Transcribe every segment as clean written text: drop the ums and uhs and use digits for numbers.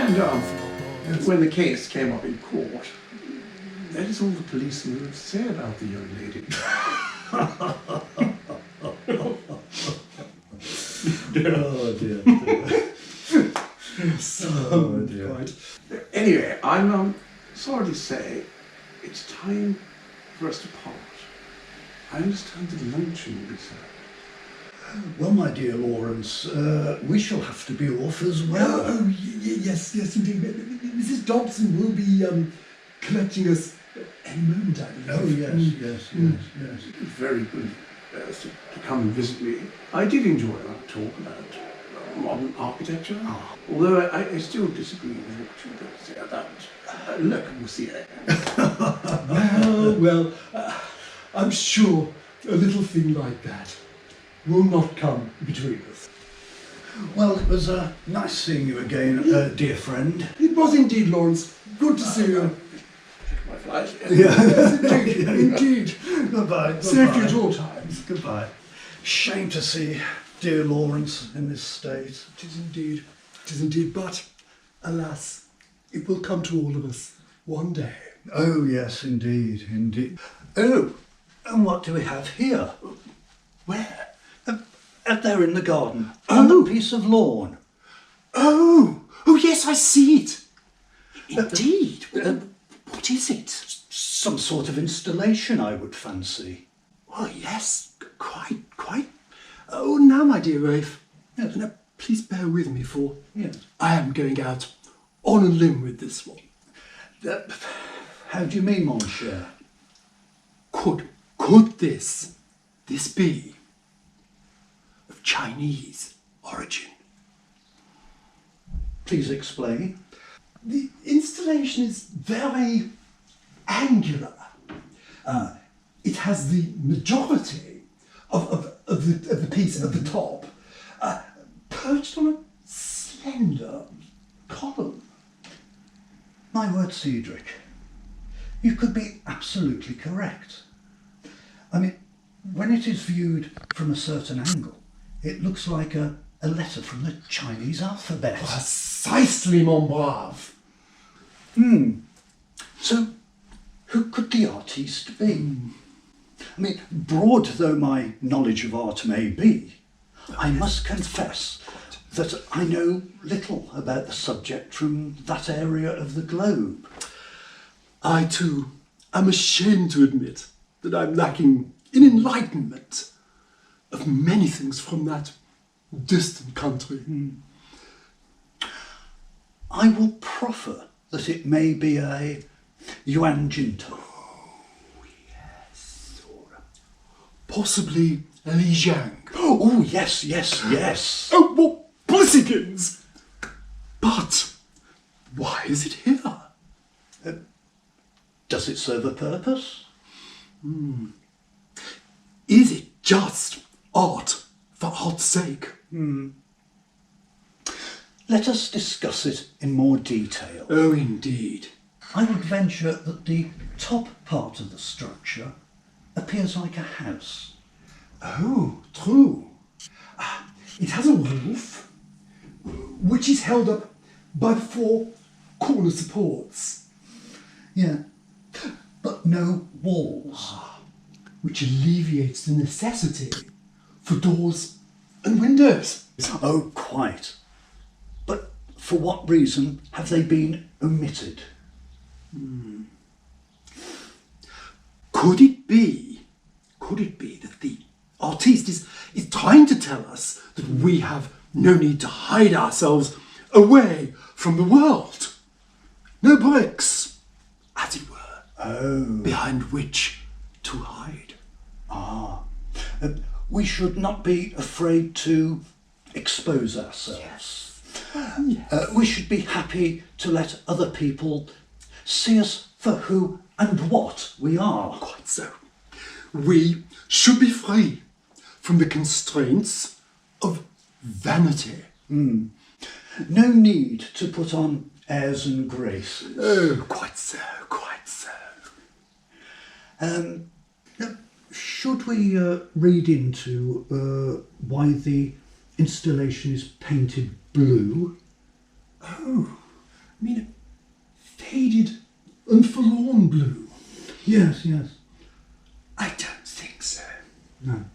And when the case came up in court, that is all the policeman would say about the young lady. Oh dear. Yes. Oh dear. Quite. Anyway, I'm sorry to say it's time for us to part. I understand that luncheon will be served. Well, my dear Lawrence, we shall have to be off as well. Yes, indeed. Mrs. Dobson will be collecting us any moment, I believe. Oh, yes. It was very good to come and visit me. I did enjoy our talk about modern architecture, although I still disagree with what you got to say about Le Corbusier. Well, I'm sure a little thing like that will not come between us. Well, it was nice seeing you again, dear friend. It was indeed, Lawrence. Good to see you. My flight. Yes, indeed. Goodbye. Safety at all times. Goodbye. Shame to see dear Lawrence in this state. It is indeed. But, alas, it will come to all of us one day. Oh, yes, indeed. Oh, and what do we have here? Where? Out there in the garden, on the piece of lawn. Oh, yes, I see it. Indeed. What is it? Some sort of installation, I would fancy. Oh, yes, quite. Oh, now, my dear Rafe, now, please bear with me, for I am going out on a limb with this one. How do you mean, mon cher? Could this be of Chinese origin? Please explain. The installation is very angular. It has the majority of the piece at the top perched on a slender column. My word, Cedric, you could be absolutely correct. I mean, when it is viewed from a certain angle, it looks like a letter from the Chinese alphabet. Precisely, mon brave. So, who could the artiste be? I mean, broad though my knowledge of art may be, I must confess that I know little about the subject from that area of the globe. I, too, am ashamed to admit that I'm lacking in enlightenment of many things from that distant country. I will proffer that it may be a Yuan Jinto. Oh, yes. Or possibly a Li Jiang. Oh, yes. Oh, well, Blessikins! But why is it here? Does it serve a purpose? Is it just art for art's sake? Let us discuss it in more detail. Oh, indeed. I would venture that the top part of the structure appears like a house. Oh, true. It has a roof, which is held up by 4 corner supports. Yeah, but no walls. Which alleviates the necessity for doors and windows. Oh, quite. But for what reason have they been omitted? Could it be that the artiste is trying to tell us that we have no need to hide ourselves away from the world? No bricks, as it were, behind which to hide. We should not be afraid to expose ourselves. Yes. We should be happy to let other people see us for who and what we are. Quite so. We should be free from the constraints of vanity. No need to put on airs and graces. Oh, quite so. Should we read into why the installation is painted blue? Oh, I mean, a faded and forlorn blue. Yes, yes. I don't think so. No.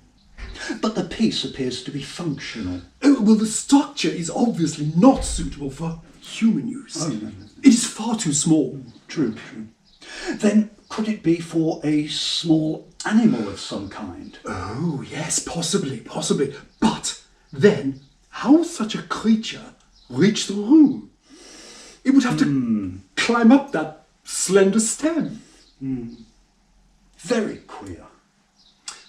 But the piece appears to be functional. Oh, well, the structure is obviously not suitable for human use. Oh, no. It is far too small. True, true. Then could it be for a small animal of some kind? Oh, yes, possibly. But then, how would such a creature reach the room? It would have to climb up that slender stem. Very queer.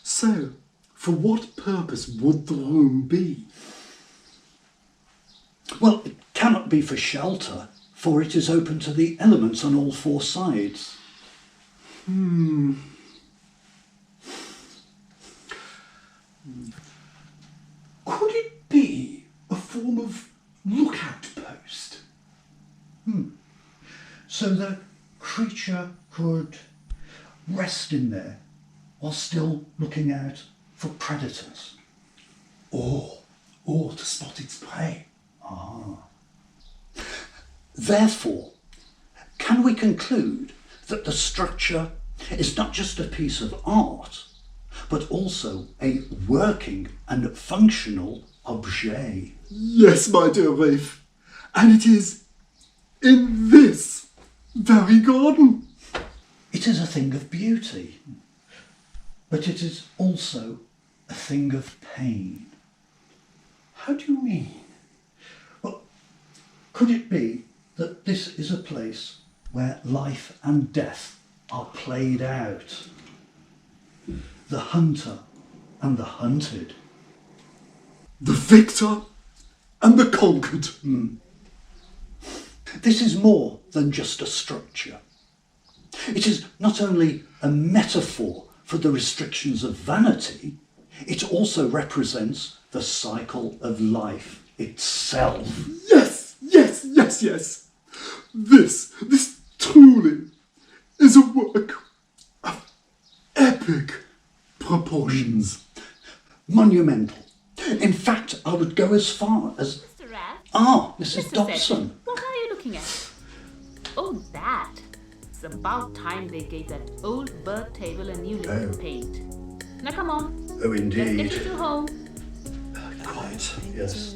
So, for what purpose would the room be? Well, it cannot be for shelter, for it is open to the elements on all four sides. Could it be a form of lookout post? So the creature could rest in there while still looking out for predators. Or to spot its prey? Therefore, can we conclude that the structure is not just a piece of art, but also a working and functional objet? Yes, my dear Rafe. And it is in this very garden. It is a thing of beauty, but it is also a thing of pain. How do you mean? Well, could it be that this is a place where life and death are played out? The hunter and the hunted. The victor and the conquered. This is more than just a structure. It is not only a metaphor for the restrictions of vanity, it also represents the cycle of life itself. Yes. This truly is a work of epic proportions. Monumental. In fact, I would go as far as... Mr. Rat? Mrs. Mr. Dobson. Cedric, what are you looking at? Oh, that. It's about time they gave that old bird table a new lick of paint. Now come on. Oh, Let's indeed. get you to home. Quite, yes.